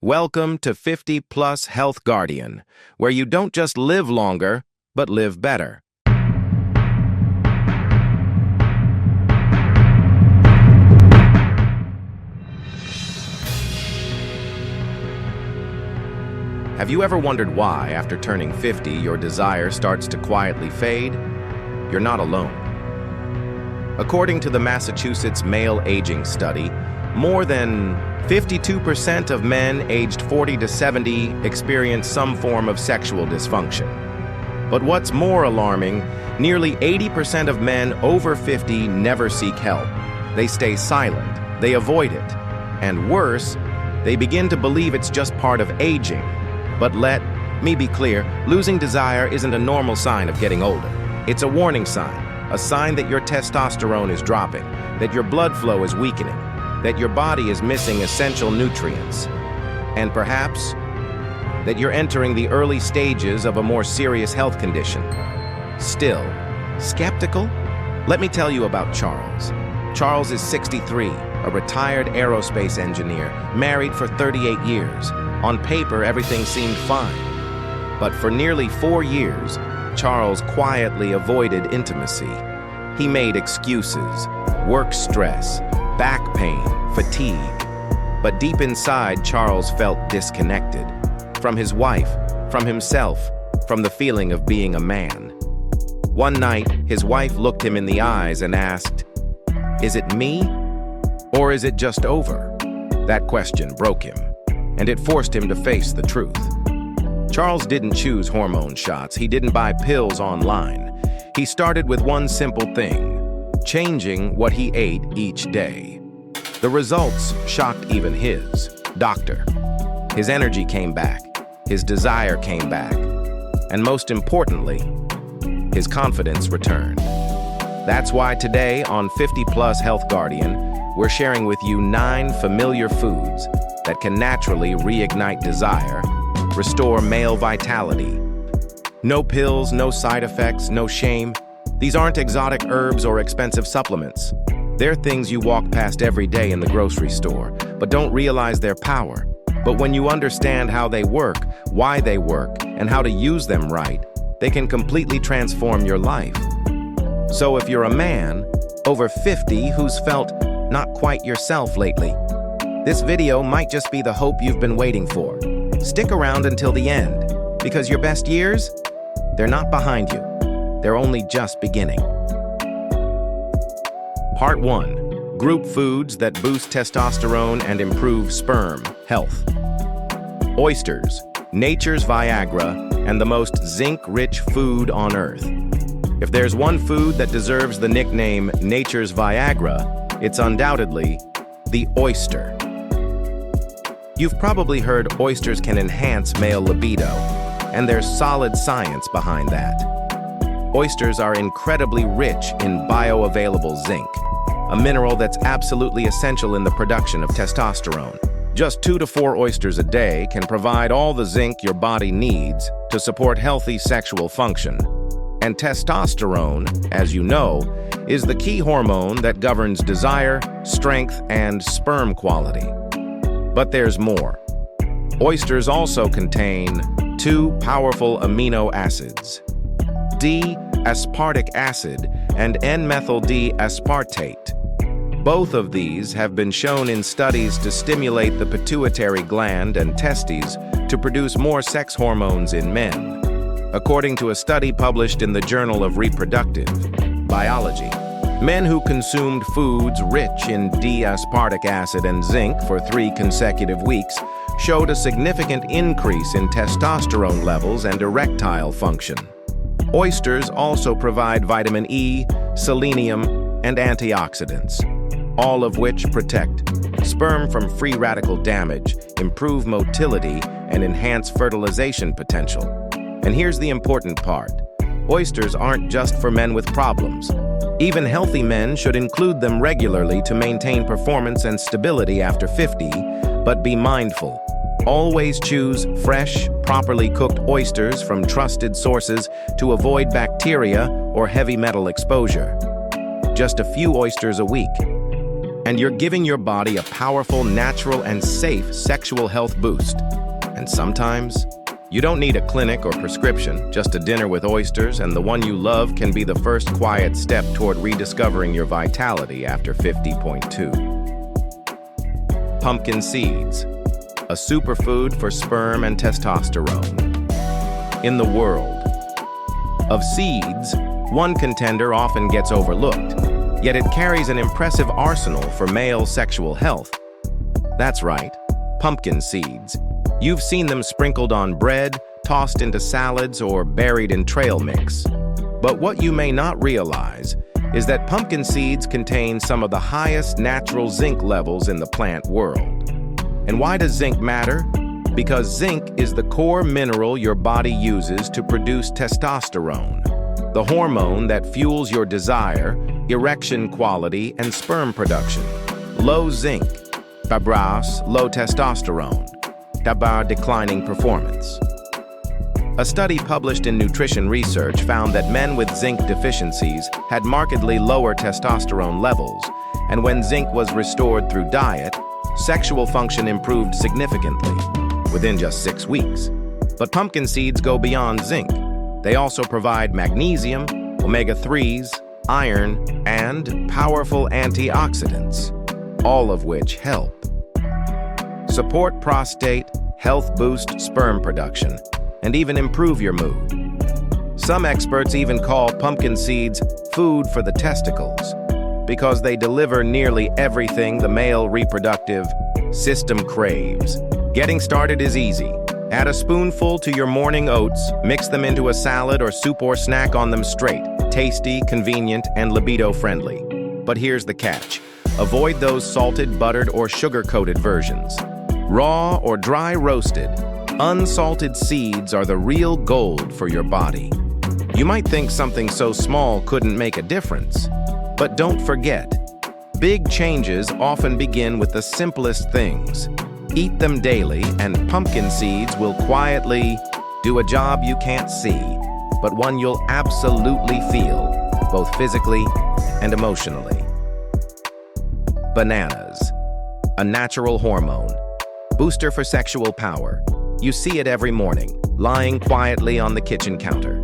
Welcome to 50 Plus Health Guardian, where you don't just live longer, but live better. Have you ever wondered why, after turning 50, your desire starts to quietly fade? You're not alone. According to the Massachusetts Male Aging Study, more than 52% of men aged 40 to 70 experience some form of sexual dysfunction. But what's more alarming, nearly 80% of men over 50 never seek help. They stay silent, they avoid it, and worse, they begin to believe it's just part of aging. But let me be clear, losing desire isn't a normal sign of getting older. It's a warning sign, a sign that your testosterone is dropping, that your blood flow is weakening, that your body is missing essential nutrients, and perhaps that you're entering the early stages of a more serious health condition. Still, skeptical? Let me tell you about Charles. Charles is 63, a retired aerospace engineer, married for 38 years. On paper, everything seemed fine. But for nearly 4 years, Charles quietly avoided intimacy. He made excuses, work stress, back pain, fatigue. But deep inside, Charles felt disconnected. From his wife, from himself, from the feeling of being a man. One night, his wife looked him in the eyes and asked, "Is it me? Or is it just over?" That question broke him, and it forced him to face the truth. Charles didn't choose hormone shots. He didn't buy pills online. He started with one simple thing: changing what he ate each day. The results shocked even his doctor. His energy came back, his desire came back, and most importantly, his confidence returned. That's why today on 50 Plus Health Guardian, we're sharing with you 9 familiar foods that can naturally reignite desire, restore male vitality. No pills, no side effects, no shame. These aren't exotic herbs or expensive supplements. They're things you walk past every day in the grocery store, but don't realize their power. But when you understand how they work, why they work, and how to use them right, they can completely transform your life. So if you're a man over 50 who's felt not quite yourself lately, this video might just be the hope you've been waiting for. Stick around until the end, because your best years, they're not behind you. They're only just beginning. Part 1. Group foods that boost testosterone and improve sperm health. Oysters, nature's Viagra, and the most zinc-rich food on Earth. If there's one food that deserves the nickname nature's Viagra, it's undoubtedly the oyster. You've probably heard oysters can enhance male libido, and there's solid science behind that. Oysters are incredibly rich in bioavailable zinc, a mineral that's absolutely essential in the production of testosterone. Just 2 to 4 oysters a day can provide all the zinc your body needs to support healthy sexual function. And testosterone, as you know, is the key hormone that governs desire, strength, and sperm quality. But there's more. Oysters also contain 2 powerful amino acids, D-aspartic acid and N-methyl-D-aspartate. Both of these have been shown in studies to stimulate the pituitary gland and testes to produce more sex hormones in men. According to a study published in the Journal of Reproductive Biology, men who consumed foods rich in D-aspartic acid and zinc for 3 consecutive weeks showed a significant increase in testosterone levels and erectile function. Oysters also provide vitamin E, selenium, and antioxidants, all of which protect sperm from free radical damage, improve motility, and enhance fertilization potential. And here's the important part. Oysters aren't just for men with problems. Even healthy men should include them regularly to maintain performance and stability after 50, but be mindful. Always choose fresh, properly cooked oysters from trusted sources to avoid bacteria or heavy metal exposure. Just a few oysters a week, and you're giving your body a powerful, natural, and safe sexual health boost. And sometimes, you don't need a clinic or prescription, just a dinner with oysters, and the one you love can be the first quiet step toward rediscovering your vitality after 50.2. Pumpkin seeds, a superfood for sperm and testosterone. In the world of seeds, one contender often gets overlooked, yet it carries an impressive arsenal for male sexual health. That's right, pumpkin seeds. You've seen them sprinkled on bread, tossed into salads, or buried in trail mix. But what you may not realize is that pumpkin seeds contain some of the highest natural zinc levels in the plant world. And why does zinc matter? Because zinc is the core mineral your body uses to produce testosterone, the hormone that fuels your desire, erection quality, and sperm production. Low zinc, babras, low testosterone, dabar declining performance. A study published in Nutrition Research found that men with zinc deficiencies had markedly lower testosterone levels, and when zinc was restored through diet, sexual function improved significantly within just 6 weeks. But pumpkin seeds go beyond zinc. They also provide magnesium, omega-3s, iron, and powerful antioxidants, all of which help support prostate, health boost sperm production, and even improve your mood. Some experts even call pumpkin seeds food for the testicles because they deliver nearly everything the male reproductive system craves. Getting started is easy. Add a spoonful to your morning oats, mix them into a salad or soup or snack on them straight. Tasty, convenient, and libido-friendly. But here's the catch. Avoid those salted, buttered, or sugar-coated versions. Raw or dry roasted, unsalted seeds are the real gold for your body. You might think something so small couldn't make a difference. But don't forget, big changes often begin with the simplest things. Eat them daily, and pumpkin seeds will quietly do a job you can't see, but one you'll absolutely feel, both physically and emotionally. Bananas, a natural hormone, booster for sexual power. You see it every morning, lying quietly on the kitchen counter.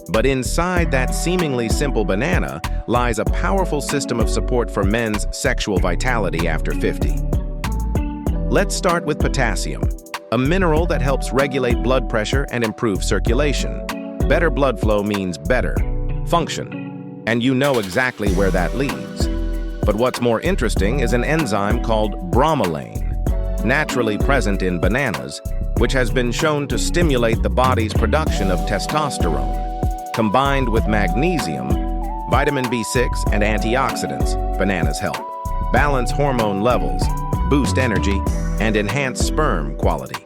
But inside that seemingly simple banana lies a powerful system of support for men's sexual vitality after 50. Let's start with potassium, a mineral that helps regulate blood pressure and improve circulation. Better blood flow means better function, and you know exactly where that leads. But what's more interesting is an enzyme called bromelain, naturally present in bananas, which has been shown to stimulate the body's production of testosterone. Combined with magnesium, vitamin B6, and antioxidants, bananas help balance hormone levels, boost energy, and enhance sperm quality.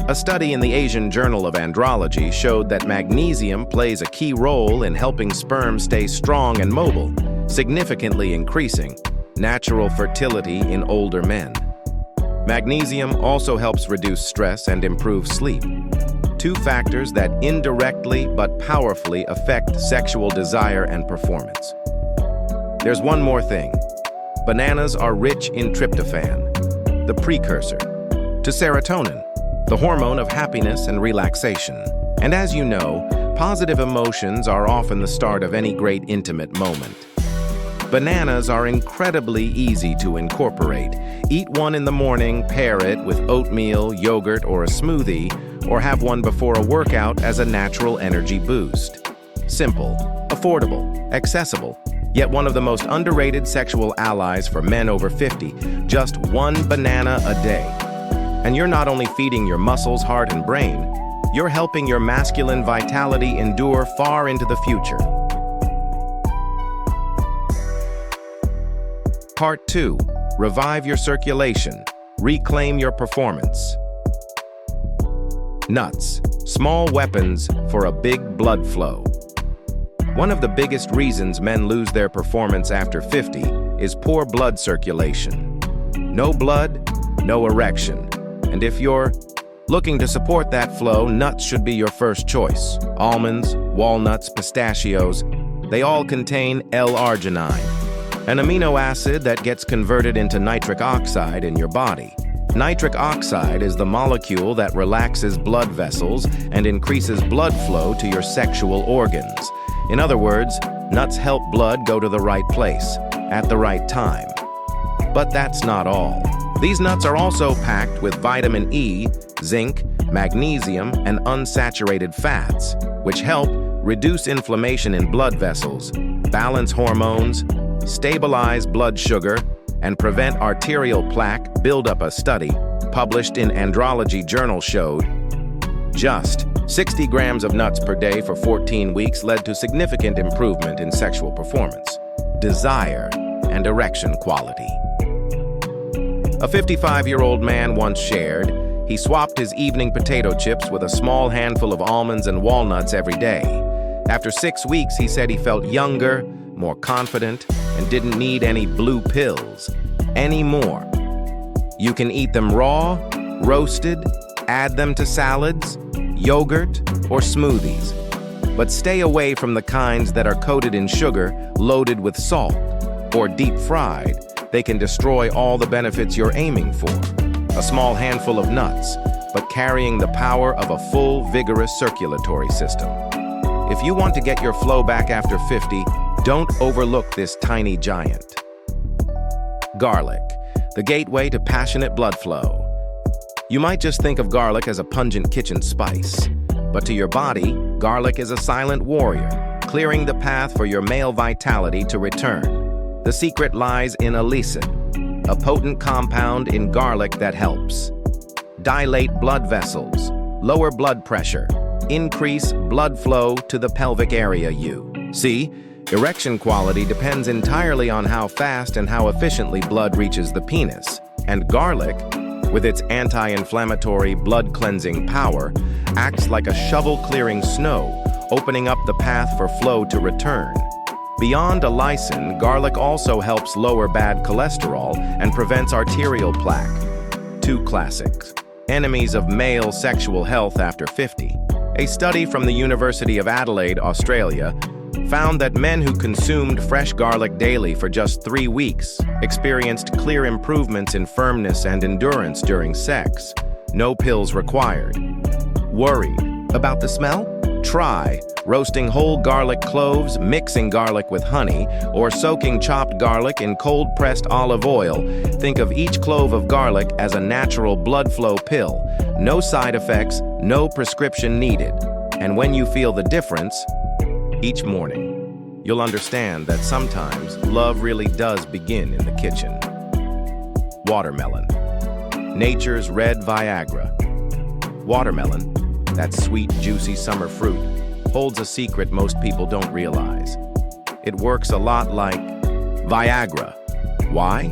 A study in the Asian Journal of Andrology showed that magnesium plays a key role in helping sperm stay strong and mobile, significantly increasing natural fertility in older men. Magnesium also helps reduce stress and improve sleep, two factors that indirectly but powerfully affect sexual desire and performance. There's one more thing. Bananas are rich in tryptophan, the precursor to serotonin, the hormone of happiness and relaxation. And as you know, positive emotions are often the start of any great intimate moment. Bananas are incredibly easy to incorporate. Eat one in the morning, pair it with oatmeal, yogurt, or a smoothie, or have one before a workout as a natural energy boost. Simple, affordable, accessible, yet one of the most underrated sexual allies for men over 50, just one banana a day. And you're not only feeding your muscles, heart, and brain, you're helping your masculine vitality endure far into the future. Part 2. Revive your circulation. Reclaim your performance. Nuts. Small weapons for a big blood flow. One of the biggest reasons men lose their performance after 50 is poor blood circulation. No blood, no erection. And if you're looking to support that flow, nuts should be your first choice. Almonds, walnuts, pistachios, they all contain L-arginine, an amino acid that gets converted into nitric oxide in your body. Nitric oxide is the molecule that relaxes blood vessels and increases blood flow to your sexual organs. In other words, nuts help blood go to the right place, at the right time. But that's not all. These nuts are also packed with vitamin E, zinc, magnesium, and unsaturated fats, which help reduce inflammation in blood vessels, balance hormones, stabilize blood sugar, and prevent arterial plaque buildup. A study published in Andrology Journal showed just 60 grams of nuts per day for 14 weeks led to significant improvement in sexual performance, desire, and erection quality. A 55-year-old man once shared he swapped his evening potato chips with a small handful of almonds and walnuts every day. After 6 weeks, he said he felt younger, more confident, and didn't need any blue pills anymore. You can eat them raw, roasted, add them to salads, yogurt, or smoothies. But stay away from the kinds that are coated in sugar, loaded with salt, or deep fried. They can destroy all the benefits you're aiming for. A small handful of nuts, but carrying the power of a full, vigorous circulatory system. If you want to get your flow back after 50, don't overlook this tiny giant. Garlic, the gateway to passionate blood flow. You might just think of garlic as a pungent kitchen spice, but to your body, garlic is a silent warrior, clearing the path for your male vitality to return. The secret lies in allicin, a potent compound in garlic that helps dilate blood vessels, lower blood pressure, increase blood flow to the pelvic area. See, erection quality depends entirely on how fast and how efficiently blood reaches the penis. And garlic, with its anti-inflammatory, blood-cleansing power, acts like a shovel-clearing snow, opening up the path for flow to return. Beyond allicin, garlic also helps lower bad cholesterol and prevents arterial plaque. Two classics, enemies of male sexual health after 50. A study from the University of Adelaide, Australia, found that men who consumed fresh garlic daily for just 3 weeks experienced clear improvements in firmness and endurance during sex. No pills required. Worried about the smell? Try roasting whole garlic cloves, mixing garlic with honey, or soaking chopped garlic in cold-pressed olive oil. Think of each clove of garlic as a natural blood flow pill. No side effects, no prescription needed. And when you feel the difference, each morning, you'll understand that sometimes love really does begin in the kitchen. Watermelon, nature's red Viagra. Watermelon, that sweet, juicy summer fruit, holds a secret most people don't realize. It works a lot like Viagra. Why?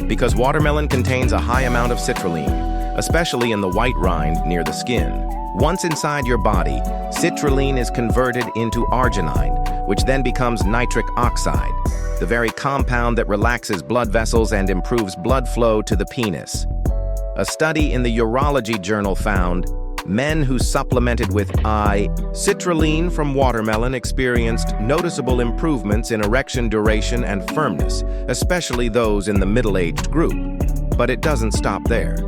Because watermelon contains a high amount of citrulline, especially in the white rind near the skin. Once inside your body, citrulline is converted into arginine, which then becomes nitric oxide, the very compound that relaxes blood vessels and improves blood flow to the penis. A study in the Urology Journal found men who supplemented with citrulline from watermelon experienced noticeable improvements in erection duration and firmness, especially those in the middle-aged group. But it doesn't stop there.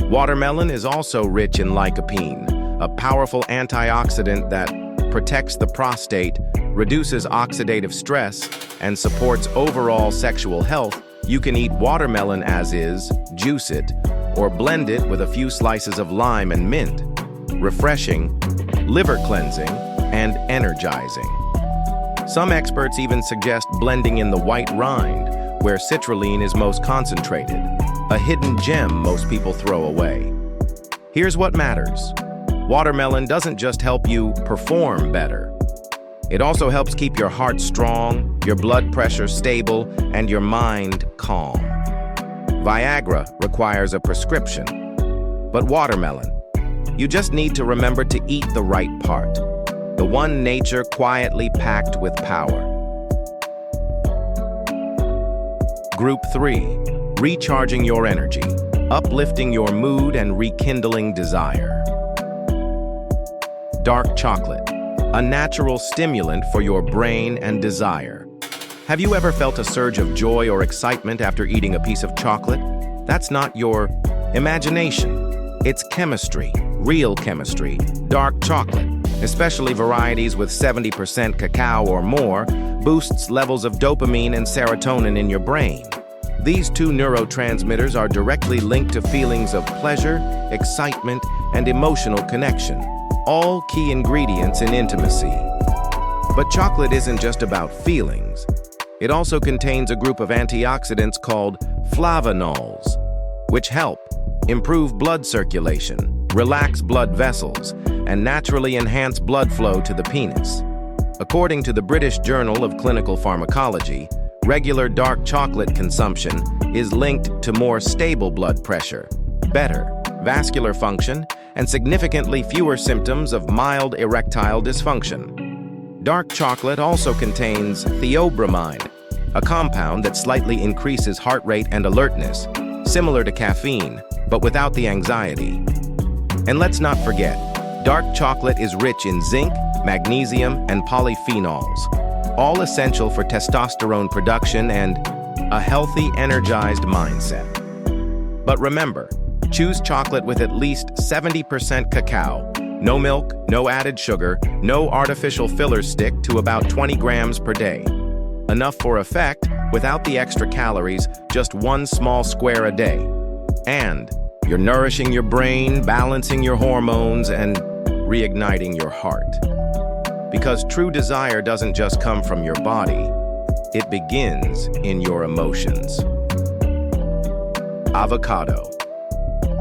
Watermelon is also rich in lycopene, a powerful antioxidant that protects the prostate, reduces oxidative stress, and supports overall sexual health. You can eat watermelon as is, juice it, or blend it with a few slices of lime and mint. Refreshing, liver cleansing, and energizing. Some experts even suggest blending in the white rind, where citrulline is most concentrated, a hidden gem most people throw away. Here's what matters. Watermelon doesn't just help you perform better. It also helps keep your heart strong, your blood pressure stable, and your mind calm. Viagra requires a prescription, but watermelon, you just need to remember to eat the right part, the one nature quietly packed with power. Group 3, recharging your energy, uplifting your mood and rekindling desire. Dark chocolate, a natural stimulant for your brain and desire. Have you ever felt a surge of joy or excitement after eating a piece of chocolate? That's not your imagination. It's chemistry, real chemistry, dark chocolate, especially varieties with 70% cacao or more, boosts levels of dopamine and serotonin in your brain. These two neurotransmitters are directly linked to feelings of pleasure, excitement, and emotional connection, all key ingredients in intimacy. But chocolate isn't just about feelings. It also contains a group of antioxidants called flavonols, which help improve blood circulation, relax blood vessels, and naturally enhance blood flow to the penis. According to the British Journal of Clinical Pharmacology, regular dark chocolate consumption is linked to more stable blood pressure, better vascular function, and significantly fewer symptoms of mild erectile dysfunction. Dark chocolate also contains theobromine, a compound that slightly increases heart rate and alertness, similar to caffeine, but without the anxiety. And let's not forget, dark chocolate is rich in zinc, magnesium, and polyphenols, all essential for testosterone production and a healthy, energized mindset. But remember, choose chocolate with at least 70% cacao, no milk, no added sugar, no artificial fillers. Stick to about 20 grams per day. Enough for effect without the extra calories, just one small square a day. And you're nourishing your brain, balancing your hormones, and reigniting your heart. Because true desire doesn't just come from your body, it begins in your emotions. Avocado,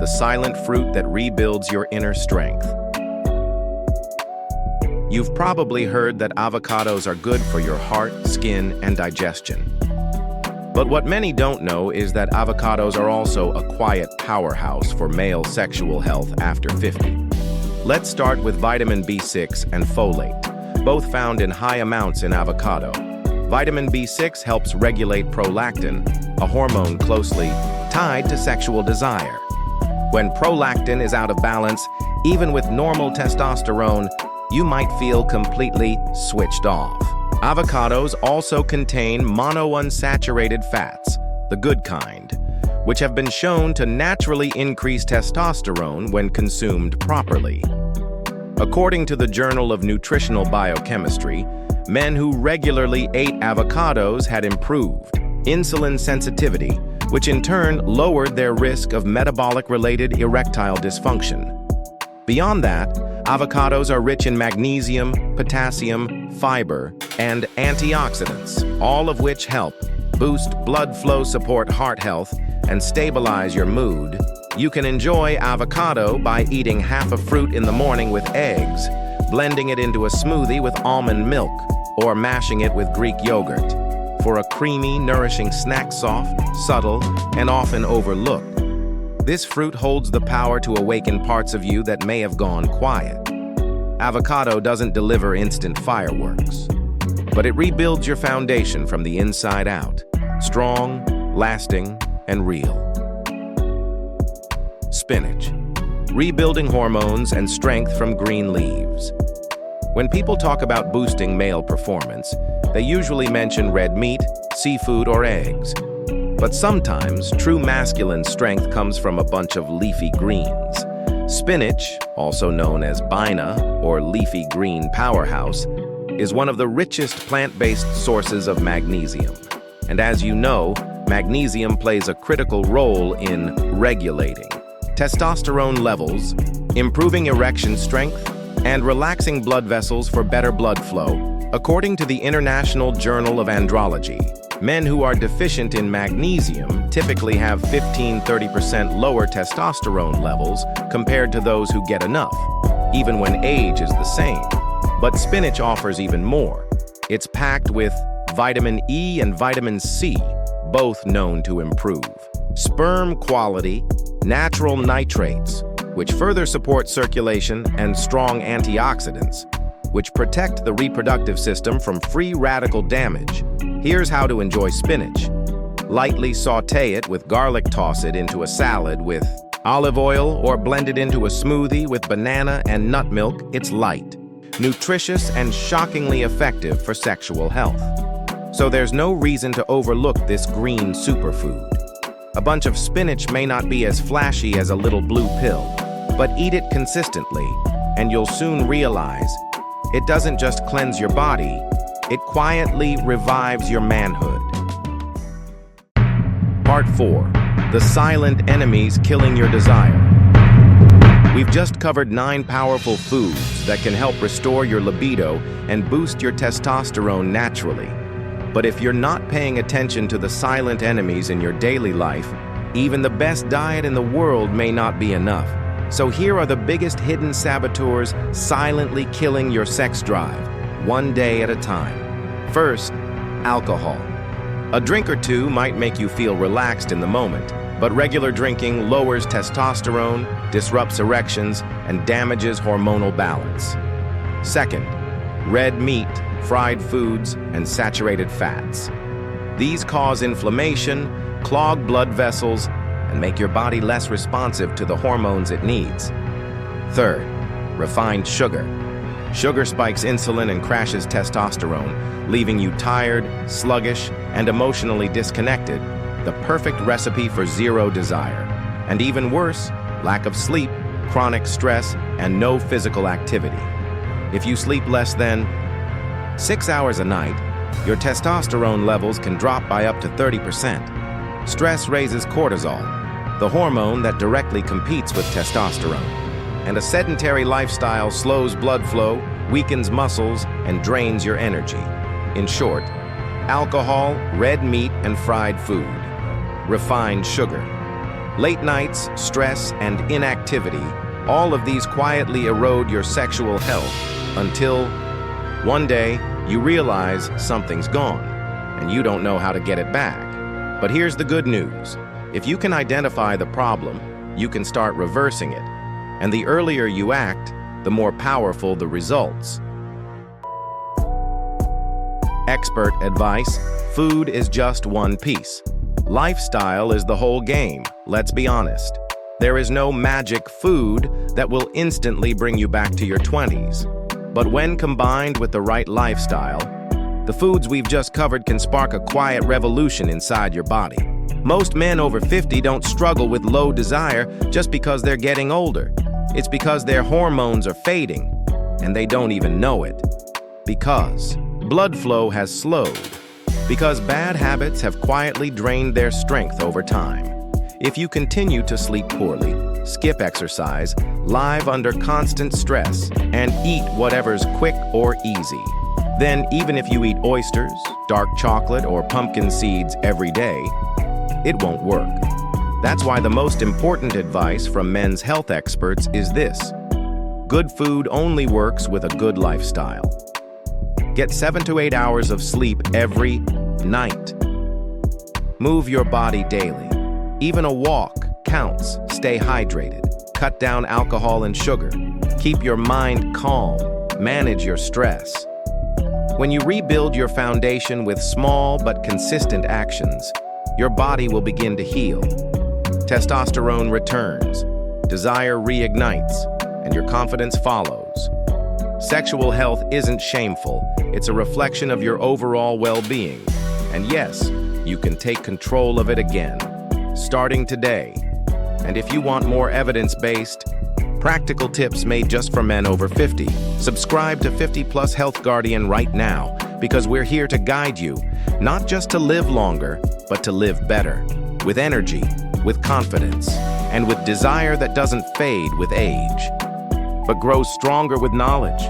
the silent fruit that rebuilds your inner strength. You've probably heard that avocados are good for your heart, skin, and digestion. But what many don't know is that avocados are also a quiet powerhouse for male sexual health after 50. Let's start with vitamin B6 and folate, both found in high amounts in avocado. Vitamin B6 helps regulate prolactin, a hormone closely tied to sexual desire. When prolactin is out of balance, even with normal testosterone, you might feel completely switched off. Avocados also contain monounsaturated fats, the good kind, which have been shown to naturally increase testosterone when consumed properly. According to the Journal of Nutritional Biochemistry, men who regularly ate avocados had improved insulin sensitivity, which in turn lowered their risk of metabolic-related erectile dysfunction. Beyond that, avocados are rich in magnesium, potassium, fiber, and antioxidants, all of which help boost blood flow, support heart health, and stabilize your mood. You can enjoy avocado by eating half a fruit in the morning with eggs, blending it into a smoothie with almond milk, or mashing it with Greek yogurt for a creamy, nourishing snack, soft, subtle, and often overlooked. This fruit holds the power to awaken parts of you that may have gone quiet. Avocado doesn't deliver instant fireworks, but it rebuilds your foundation from the inside out, strong, lasting, and real. Spinach, rebuilding hormones and strength from green leaves. When people talk about boosting male performance, they usually mention red meat, seafood, or eggs. But sometimes, true masculine strength comes from a bunch of leafy greens. Spinach, also known as bina, or leafy green powerhouse, is one of the richest plant-based sources of magnesium. And as you know, magnesium plays a critical role in regulating testosterone levels, improving erection strength, and relaxing blood vessels for better blood flow. According to the International Journal of Andrology, men who are deficient in magnesium typically have 15–30% lower testosterone levels compared to those who get enough, even when age is the same. But spinach offers even more. It's packed with vitamin E and vitamin C, both known to improve sperm quality, natural nitrates, which further support circulation, and strong antioxidants, which protect the reproductive system from free radical damage. Here's how to enjoy spinach. Lightly sauté it with garlic. Toss it into a salad with olive oil or blend it into a smoothie with banana and nut milk. It's light, nutritious, and shockingly effective for sexual health. So there's no reason to overlook this green superfood. A bunch of spinach may not be as flashy as a little blue pill, but eat it consistently, and you'll soon realize it doesn't just cleanse your body, it quietly revives your manhood. Part 4. The silent enemies killing your desire. We've just covered 9 powerful foods that can help restore your libido and boost your testosterone naturally. But if you're not paying attention to the silent enemies in your daily life, even the best diet in the world may not be enough. So here are the biggest hidden saboteurs silently killing your sex drive, one day at a time. First, alcohol. A drink or two might make you feel relaxed in the moment, but regular drinking lowers testosterone, disrupts erections, and damages hormonal balance. Second, red meat, fried foods, and saturated fats. These cause inflammation, clog blood vessels, and make your body less responsive to the hormones it needs. Third, refined sugar. Sugar spikes insulin and crashes testosterone, leaving you tired, sluggish, and emotionally disconnected, the perfect recipe for zero desire. And even worse, lack of sleep, chronic stress, and no physical activity. If you sleep less than 6 hours a night, your testosterone levels can drop by up to 30%. Stress raises cortisol, the hormone that directly competes with testosterone. And a sedentary lifestyle slows blood flow, weakens muscles, and drains your energy. In short, alcohol, red meat, and fried food. Refined sugar. Late nights, stress, and inactivity, all of these quietly erode your sexual health until one day you realize something's gone, and you don't know how to get it back. But here's the good news. If you can identify the problem, you can start reversing it. And the earlier you act, the more powerful the results. Expert advice: food is just one piece. Lifestyle is the whole game, let's be honest. There is no magic food that will instantly bring you back to your 20s. But when combined with the right lifestyle, the foods we've just covered can spark a quiet revolution inside your body. Most men over 50 don't struggle with low desire just because they're getting older. It's because their hormones are fading, and they don't even know it. Because blood flow has slowed. Because bad habits have quietly drained their strength over time. If you continue to sleep poorly, skip exercise, live under constant stress, and eat whatever's quick or easy, then even if you eat oysters, dark chocolate, or pumpkin seeds every day, it won't work. That's why the most important advice from men's health experts is this: good food only works with a good lifestyle. Get 7 to 8 hours of sleep every night. Move your body daily. Even a walk counts. Stay hydrated. Cut down alcohol and sugar. Keep your mind calm. Manage your stress. When you rebuild your foundation with small but consistent actions, your body will begin to heal. Testosterone returns, desire reignites, and your confidence follows. Sexual health isn't shameful, it's a reflection of your overall well-being. And yes, you can take control of it again, starting today. And if you want more evidence-based, practical tips made just for men over 50, subscribe to 50 Plus Health Guardian right now, because we're here to guide you, not just to live longer, but to live better, with energy, with confidence, and with desire that doesn't fade with age, but grows stronger with knowledge.